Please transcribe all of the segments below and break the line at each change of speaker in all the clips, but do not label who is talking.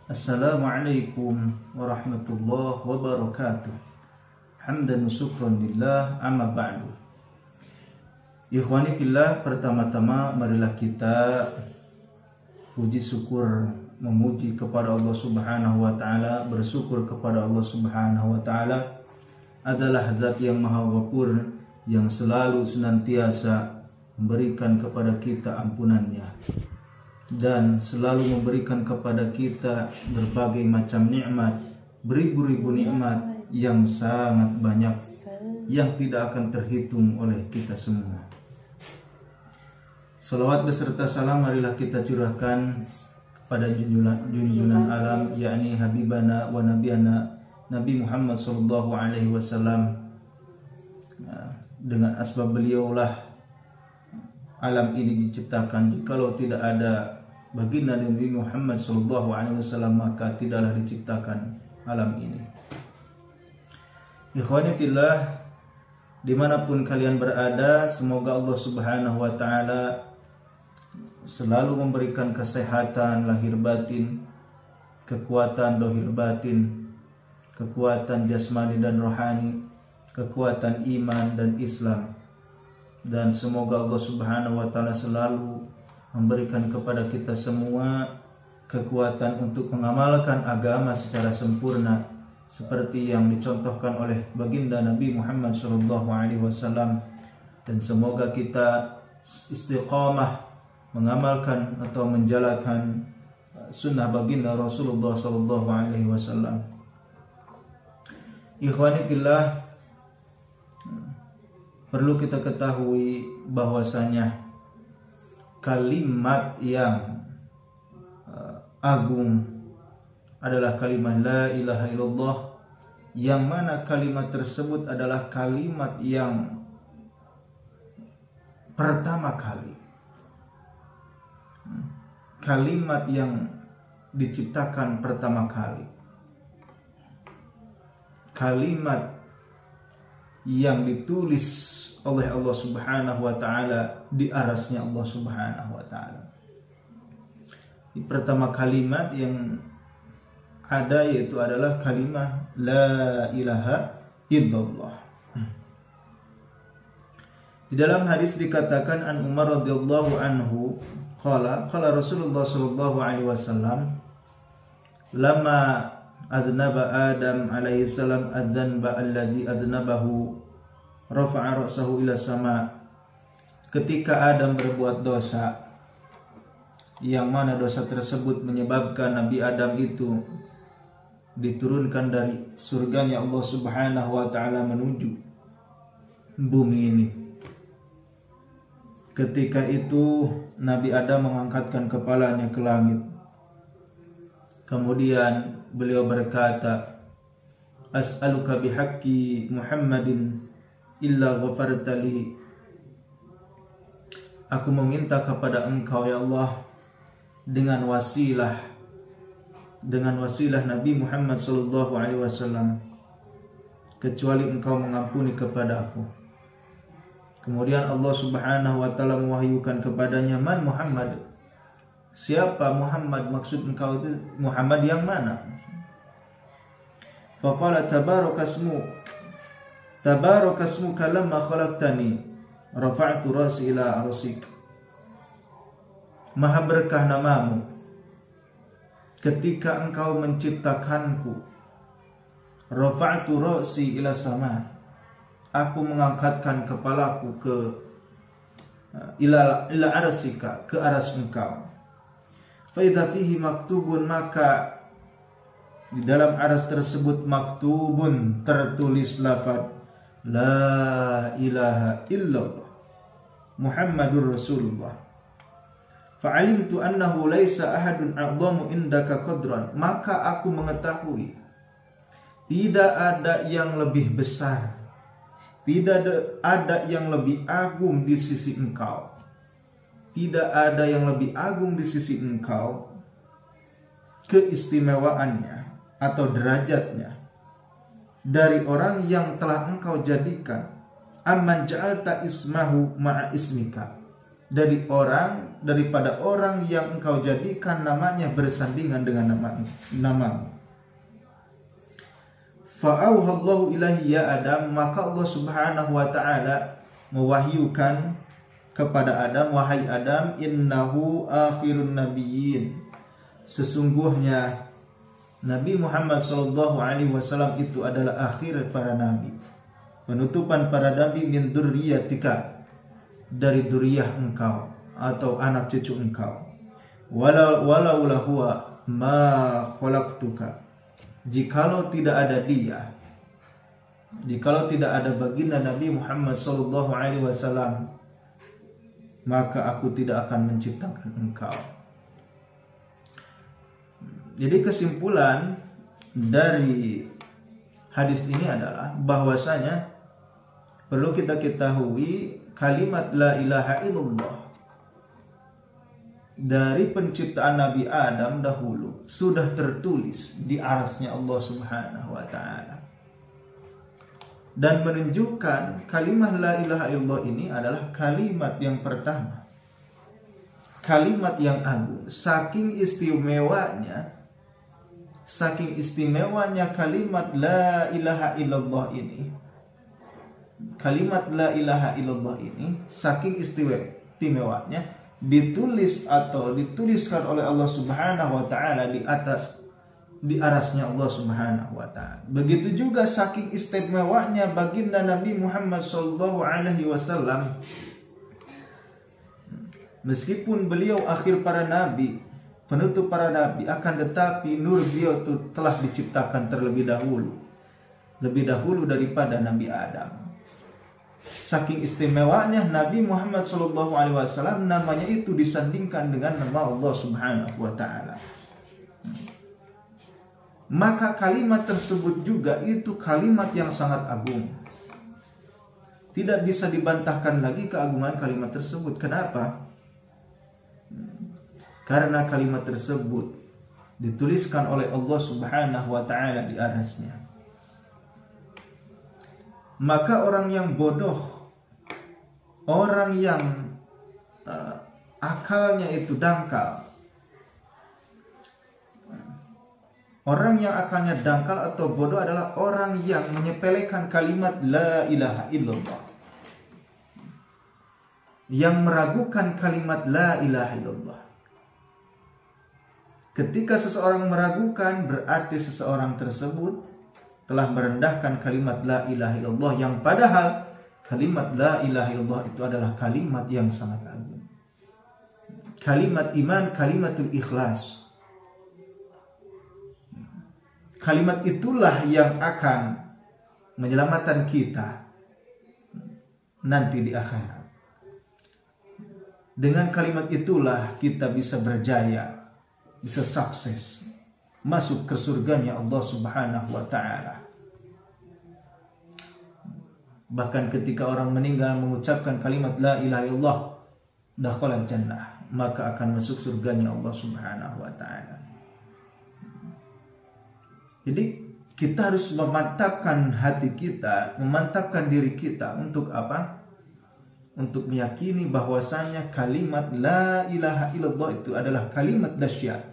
Assalamualaikum warahmatullahi wabarakatuh. Hamdan wa syukran lillah, amma ba'du. Ikhwani fillah, pertama-tama marilah kita puji syukur memuji kepada Allah Subhanahu wa taala, bersyukur kepada Allah Subhanahu wa taala adalah zat yang maha ghafur, yang selalu senantiasa memberikan kepada kita ampunannya dan selalu memberikan kepada kita berbagai macam nikmat, beribu-ribu nikmat yang sangat banyak yang tidak akan terhitung oleh kita semua. Salawat beserta salam marilah kita curahkan kepada junjunan alam, yakni Habibana wa Nabiyana Nabi Muhammad sallallahu alaihi wasallam. Dengan asbab beliaulah alam ini diciptakan. Jikalau tidak ada baginda Nabi Muhammad sallallahu alaihi wasallam, maka tidaklah diciptakan alam ini. Ikhwani fillah, dimanapun kalian berada, semoga Allah Subhanahu wa taala selalu memberikan kesehatan lahir batin, kekuatan dohir batin, kekuatan jasmani dan rohani, kekuatan iman dan Islam. Dan semoga Allah Subhanahu wa taala selalu memberikan kepada kita semua kekuatan untuk mengamalkan agama secara sempurna seperti yang dicontohkan oleh baginda Nabi Muhammad sallallahu alaihi wasallam, dan semoga kita istiqamah mengamalkan atau menjalankan sunnah baginda Rasulullah sallallahu alaihi wasallam. Ikhwani fillah, perlu kita ketahui bahwasanya kalimat yang agung adalah kalimat la ilaha illallah, yang mana kalimat tersebut adalah kalimat yang pertama kali, kalimat yang diciptakan pertama kali, kalimat yang ditulis oleh Allah Subhanahu wa taala di arasnya Allah Subhanahu wa taala. Di pertama kalimat yang ada yaitu adalah kalimat la ilaha illallah. Di dalam hadis dikatakan an Umar radhiyallahu anhu qala Rasulullah sallallahu alaihi wasallam lama adnaba Adam alaihi salam adzanba alladhi adnabahu rafa'a ra'sahu ila sama. Ketika Adam berbuat dosa, yang mana dosa tersebut menyebabkan Nabi Adam itu diturunkan dari surganya Allah Subhanahu wa taala menuju bumi ini. Ketika itu Nabi Adam mengangkatkan kepalanya ke langit. Kemudian beliau berkata, as'aluka bihaqqi Muhammadin illa ghafartali. Aku meminta kepada engkau ya Allah dengan wasilah Nabi Muhammad sallallahu alaihi wasallam, kecuali engkau mengampuni kepada aku. Kemudian Allah Subhanahu wa taala mewahyukan kepadanya, man Muhammad? Siapa Muhammad? Maksud engkau itu Muhammad yang mana? Faqala tabarakasmuka lamma khalaqtani rafa'tu ra'si ila arsik. Maha berkah namamu ketika engkau menciptakanku. Rafa'tu ra'si ila sama. Aku mengangkatkan kepalaku ke ila arsika, ke aras engkau. Fa idza fihi maktubun, maka di dalam aras tersebut maktubun, tertulis lafaz la ilaha illallah Muhammadur Rasulullah. Fa'alimtu annahu laisa ahadun a'dhamu indaka qadran, maka aku mengetahui tidak ada yang lebih besar, tidak ada yang lebih agung di sisi engkau, tidak ada yang lebih agung di sisi engkau keistimewaannya atau derajatnya dari orang yang telah engkau jadikan amman ja'alta ismahu ma'a ismika, dari orang daripada orang yang engkau jadikan namanya bersandingan dengan namamu. Fa'auhallahu ilahi ya Adam, maka Allah Subhanahu wa taala mewahyukan kepada Adam, wahai Adam, innahu akhirun nabiyyin, sesungguhnya Nabi Muhammad SAW itu adalah akhir para nabi, penutupan para nabi, min dzurriyyatika, dari dzurriyyah engkau atau anak cucu engkau. Walau huwa ma khalaqtuka, jikalau tidak ada dia, jikalau tidak ada baginda Nabi Muhammad SAW, maka aku tidak akan menciptakan engkau. Jadi kesimpulan dari hadis ini adalah bahwasanya perlu kita ketahui kalimat la ilaha illallah dari penciptaan Nabi Adam dahulu sudah tertulis di arasnya Allah Subhanahu wa taala, dan menunjukkan kalimat la ilaha illallah ini adalah kalimat yang pertama, kalimat yang agung. Saking istimewanya kalimat la ilaha illallah ini, kalimat la ilaha illallah ini saking istimewanya ditulis atau dituliskan oleh Allah Subhanahu wa taala di arasnya Allah Subhanahu wa taala. Begitu juga saking istimewanya baginda Nabi Muhammad sallallahu alaihi wasallam, meskipun beliau akhir para nabi, penutup para nabi, akan tetapi nur beliau itu telah diciptakan terlebih dahulu, lebih dahulu daripada Nabi Adam. Saking istimewanya Nabi Muhammad SAW, namanya itu disandingkan dengan nama Allah Subhanahu wa taala. Maka kalimat tersebut juga itu kalimat yang sangat agung. Tidak bisa dibantahkan lagi keagungan kalimat tersebut. Kenapa? Karena kalimat tersebut dituliskan oleh Allah Subhanahu wa taala di arasnya. Maka orang yang bodoh, orang yang akalnya itu dangkal, orang yang akalnya dangkal atau bodoh adalah orang yang menyepelekan kalimat la ilaha illallah, yang meragukan kalimat la ilaha illallah. Ketika seseorang meragukan, berarti seseorang tersebut telah merendahkan kalimat la ilaha illallah, yang padahal kalimat la ilaha illallah itu adalah kalimat yang sangat agung. Kalimat iman, kalimatul ikhlas. Kalimat itulah yang akan menyelamatkan kita nanti di akhirat. Dengan kalimat itulah kita bisa berjaya, bisa sukses, masuk ke surganya Allah Subhanahu wa taala. Bahkan ketika orang meninggal mengucapkan kalimat la ilaha illallah, dakhala jannah, maka akan masuk surganya Allah Subhanahu wa taala. Jadi kita harus memantapkan hati kita, memantapkan diri kita untuk apa? Untuk meyakini bahwasanya kalimat la ilaha illallah itu adalah kalimat dahsyat,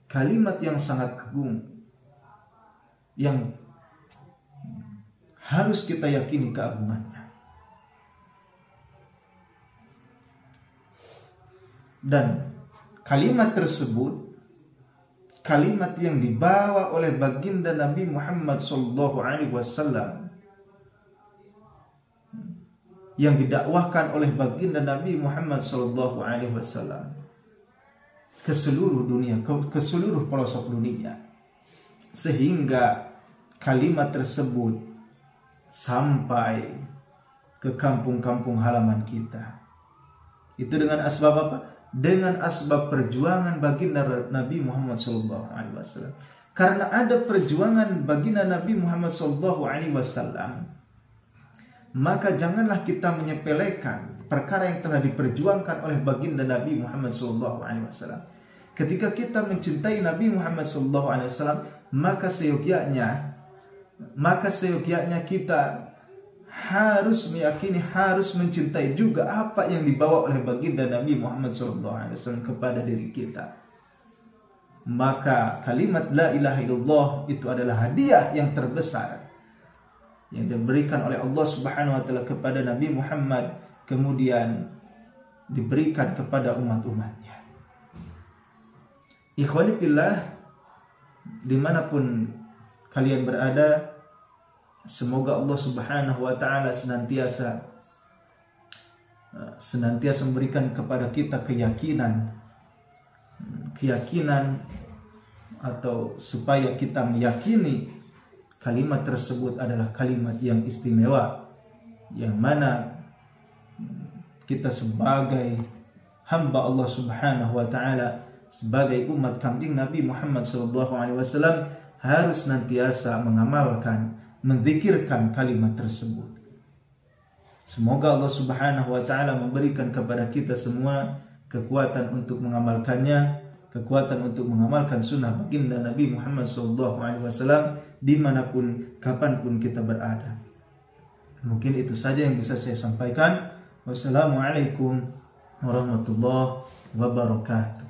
kalimat yang sangat agung, yang harus kita yakini keagungannya. Dan kalimat tersebut, kalimat yang dibawa oleh baginda Nabi Muhammad SAW, yang didakwahkan oleh baginda Nabi Muhammad SAW ke seluruh dunia, ke seluruh pelosok dunia, sehingga kalimat tersebut sampai ke kampung-kampung halaman kita. Itu dengan asbab apa? Dengan asbab perjuangan baginda Nabi Muhammad SAW. Karena ada perjuangan baginda Nabi Muhammad SAW, maka janganlah kita menyepelekan perkara yang telah diperjuangkan oleh baginda Nabi Muhammad SAW. Ketika kita mencintai Nabi Muhammad SAW, maka seyogianya kita harus meyakini, harus mencintai juga apa yang dibawa oleh baginda Nabi Muhammad SAW kepada diri kita. Maka kalimat la ilaha illallah itu adalah hadiah yang terbesar yang diberikan oleh Allah Subhanahu wa taala kepada Nabi Muhammad, kemudian diberikan kepada umat-umatnya. Ikhwani fillah, dimanapun kalian berada, semoga Allah Subhanahu wa taala senantiasa memberikan kepada kita keyakinan atau supaya kita meyakini kalimat tersebut adalah kalimat yang istimewa, yang mana kita sebagai hamba Allah Subhanahu wa taala, sebagai umat Kanjeng Nabi Muhammad SAW harus senantiasa mengamalkan, menzikirkan kalimat tersebut. Semoga Allah Subhanahu wa taala memberikan kepada kita semua kekuatan untuk mengamalkannya, kekuatan untuk mengamalkan sunnah baginda Nabi Muhammad SAW dimanapun, kapanpun kita berada. Mungkin itu saja yang bisa saya sampaikan. Wassalamualaikum warahmatullahi wabarakatuh.